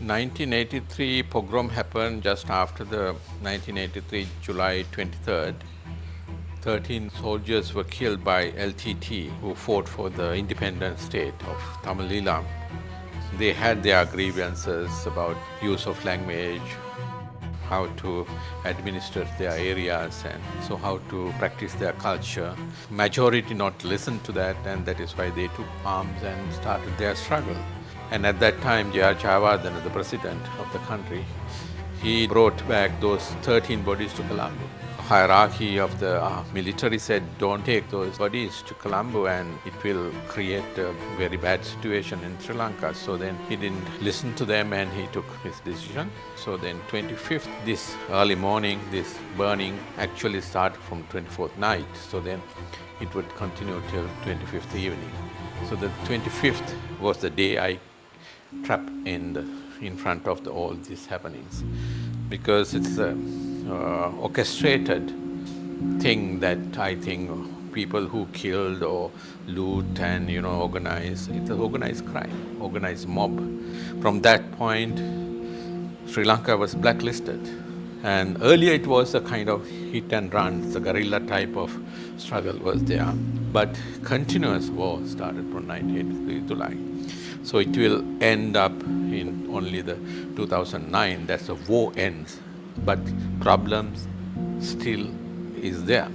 1983 pogrom happened just after the 1983 July 23rd. 13 soldiers were killed by LTT who fought for the independent state of Tamil Eelam. They had their grievances about use of language, how to administer their areas, and so how to practice their culture. Majority not listened to that, and that is why they took arms and started their struggle. And at that time, J.R. Jayawardena, the president of the country, he brought back those 13 bodies to Colombo. Hierarchy of the military said, don't take those bodies to Colombo and it will create a very bad situation in Sri Lanka. So then he didn't listen to them and he took his decision. So then 25th, this early morning, this burning actually started from 24th night. So then it would continue till 25th evening. So the 25th was the day I trapped in front of all these happenings, because it's a orchestrated thing that I think people who killed or loot and organize, it's an organized crime, organized mob. From that point, Sri Lanka was blacklisted. And earlier it was a kind of hit and run, the guerrilla type of struggle was there. But continuous war started from 1983 July. So it will end up in only the 2009, that's the war ends. But problems still is there.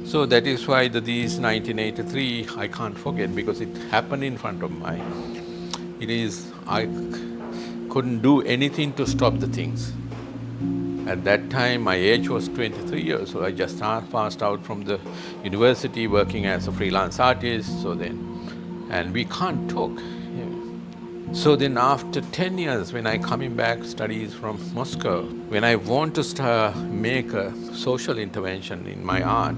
So that is why these 1983 I can't forget, because it happened in front of my. I couldn't do anything to stop the things. At that time, my age was 23 years, so I just passed out from the university working as a freelance artist. And we can't talk. So then after 10 years, when I coming back, studies from Moscow, when I want to make a social intervention in my art,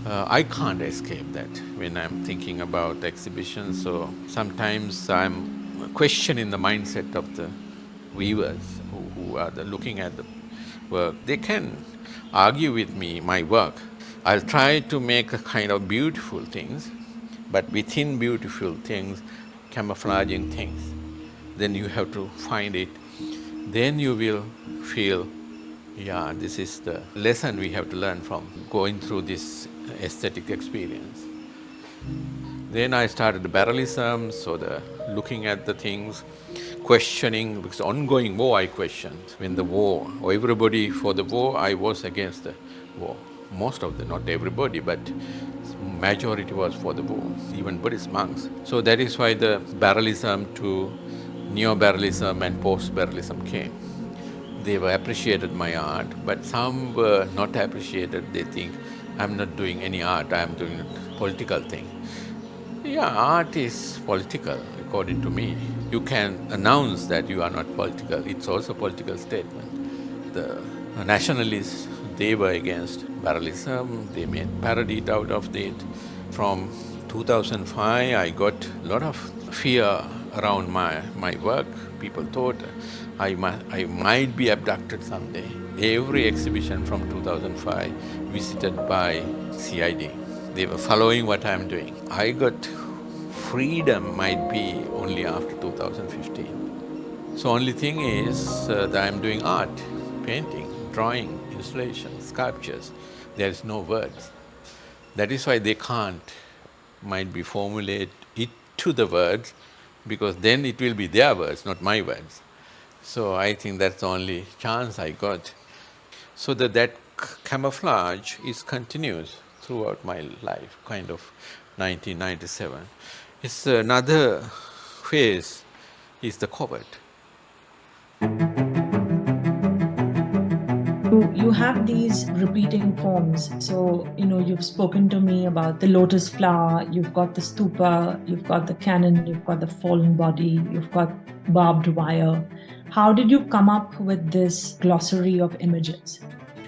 I can't escape that when I'm thinking about exhibitions. So sometimes I'm questioning the mindset of the viewers who are looking at the work. They can argue with me, my work. I'll try to make a kind of beautiful things, but within beautiful things, camouflaging things. Then you have to find it. Then you will feel, yeah, this is the lesson we have to learn from going through this aesthetic experience. Then I started the barrelism, so looking at the things, questioning, because ongoing war I questioned. When the war, or everybody for the war, I was against the war. Most of them, not everybody, but majority was for the war, even Buddhist monks. So that is why the barrelism to neo-barrelism and post-barrelism came. They were appreciated my art, but some were not appreciated. They think, I'm not doing any art, I'm doing a political thing. Yeah, art is political, according to me. You can announce that you are not political. It's also a political statement. The nationalists, they were against barrelism. They made parody out of it. From 2005, I got a lot of fear around my work. People thought I might be abducted someday. Every exhibition from 2005 visited by CID. They were following what I'm doing. I got freedom might be only after 2015. So only thing is that I'm doing art, painting, drawing, installation, sculptures. There is no words. That is why they might be formulate it to the words, because then it will be their words, not my words. So I think that's the only chance I got. So that camouflage is continuous throughout my life, kind of 1997. It's another phase is the covert. You have these repeating forms. So, you've spoken to me about the lotus flower, you've got the stupa, you've got the cannon, you've got the fallen body, you've got barbed wire. How did you come up with this glossary of images?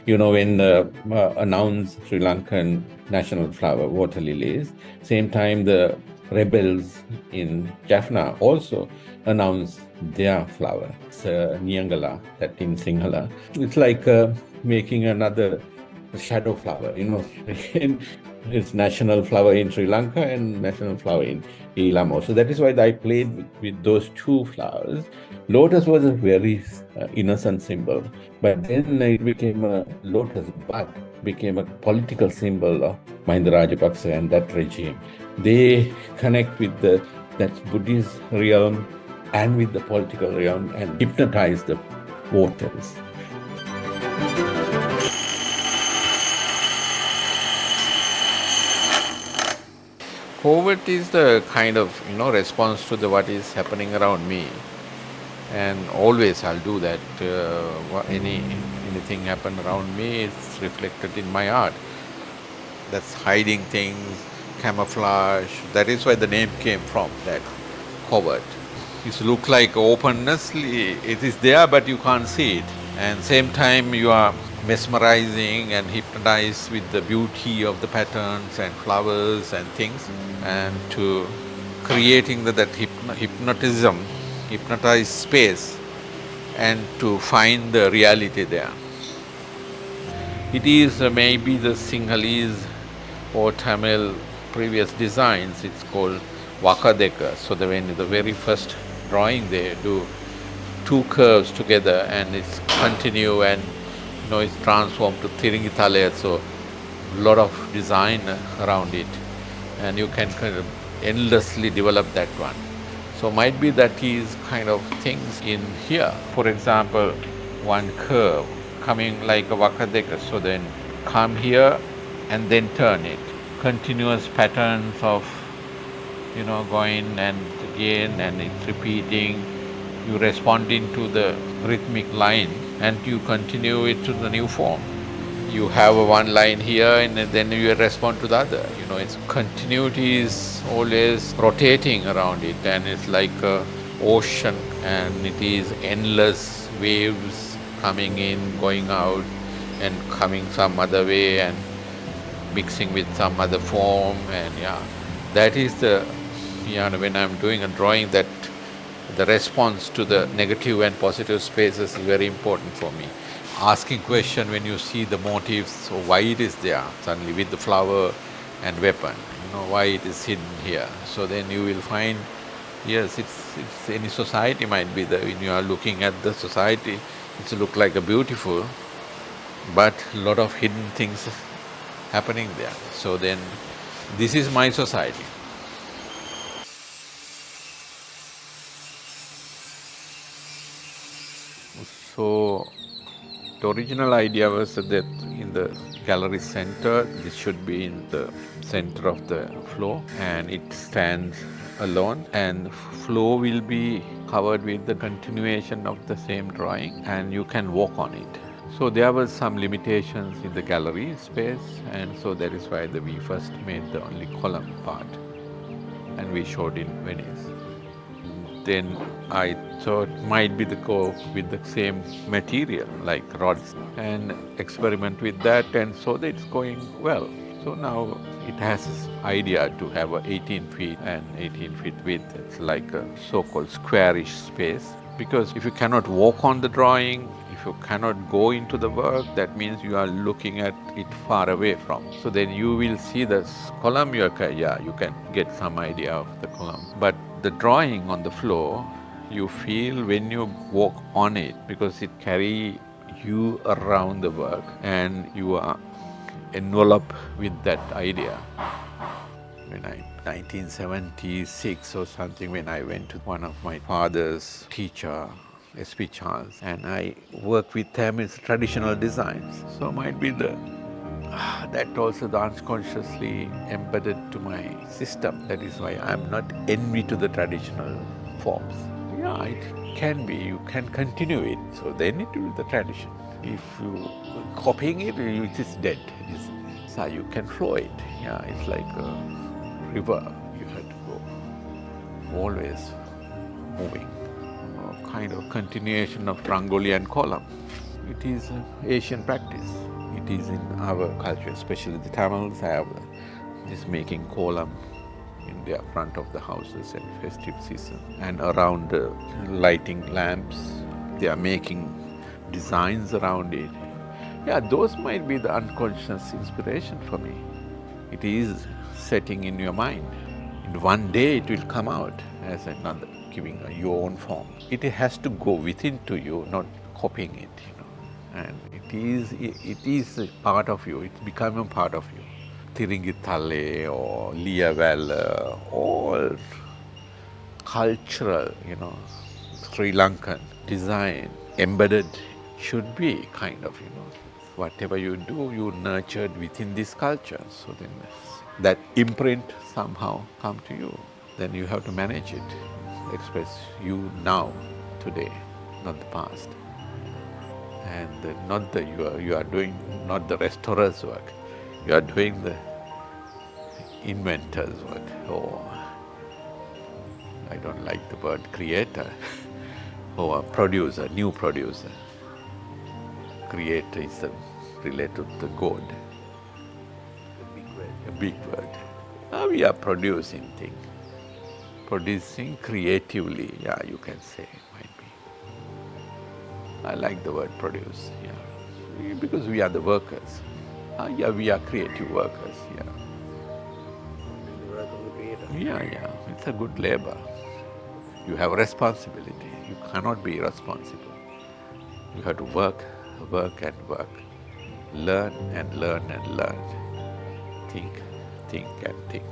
When announced Sri Lankan national flower, water lilies, same time the rebels in Jaffna also announced their flower. It's Nyangala, that in Sinhala. It's like making another shadow flower, It's national flower in Sri Lanka and national flower in Colombo. So that is why I played with those two flowers. Lotus was a very innocent symbol, but then it became a lotus bud, became a political symbol of Mahinda Rajapaksa and that regime. They connect with that Buddhist realm and with the political realm and hypnotize the voters. Covert is the kind of response to the what is happening around me, and always I'll do that. Anything happen around me, it's reflected in my art. That's hiding things, camouflage. That is why the name came from that covert. It look like openness. It is there, but you can't see it. And same time, you are mesmerizing and hypnotized with the beauty of the patterns and flowers and things, and to creating that hypnotized space, and to find the reality there. It is maybe the Sinhalese or Tamil previous designs, it's called Vakadeka. So when the very first drawing they do two curves together and it's continue and it's transformed to Thiringitale, so a lot of design around it, and you can kind of endlessly develop that one. So might be that is kind of things in here. For example, one curve coming like a Vakadeka, so then come here and then turn it. Continuous patterns of going and again, and it's repeating. You responding to the rhythmic line and you continue it to the new form. You have one line here and then you respond to the other. Its continuity is always rotating around it, and it's like an ocean, and it is endless waves coming in, going out, and coming some other way and mixing with some other form. And that is the when I'm doing a drawing, that the response to the negative and positive spaces is very important for me. Asking question when you see the motifs, so why it is there suddenly with the flower and weapon, why it is hidden here. So then you will find, yes, it's any society might be there. When you are looking at the society, it's look like a beautiful, but a lot of hidden things happening there. So then this is my society. So the original idea was that in the gallery center, this should be in the center of the floor, and it stands alone, and floor will be covered with the continuation of the same drawing, and you can walk on it. So there were some limitations in the gallery space, and so that is why we first made the only column part, and we showed in Venice. Then I thought might be the go with the same material like rods and experiment with that, and so that it's going well. So now it has this idea to have a 18 feet and 18 feet width. It's like a so-called squarish space, because if you cannot walk on the drawing, if you cannot go into the work, that means you are looking at it far away from. So then you will see the column, you can get some idea of the column. But the drawing on the floor, you feel when you walk on it, because it carry you around the work and you are enveloped with that idea. When 1976 or something, when I went to one of my father's teacher, S.P. Charles, and I worked with them in traditional designs. So might be that also the unconsciously embedded to my system. That is why I'm not envy to the traditional forms. Yeah, it can be, you can continue it, so then it will be the tradition. If you copying it, it is dead. So you can flow it. Yeah, it's like a river. You have to go always moving. Kind of continuation of Rangoli and column. It is Asian practice. It is in our culture, especially the Tamils have this making column in the front of the houses at festive season, and around lighting lamps, they are making designs around it. Yeah, those might be the unconscious inspiration for me. It is setting in your mind. In one day it will come out as another, giving your own form. It has to go within to you, not copying it. And it is a part of you, it's becoming a part of you. Tiringithale or Liavala, all cultural, Sri Lankan design embedded should be kind of, whatever you do, you nurtured within this culture. So then that imprint somehow come to you. Then you have to manage it, express you now, today, not the past. And not the you are doing not the restaurer's work, you are doing the inventor's work. Oh, I don't like the word creator. Or a producer, new producer. Creator is related to the God. A big word. Now we are producing things. Producing creatively, yeah, you can say, might be. I like the word produce, yeah. Because we are the workers. Yeah, we are creative workers, yeah. The work of the creator. Yeah, it's a good labor. You have responsibility. You cannot be irresponsible. You have to work and work. Learn and learn and learn. Think and think.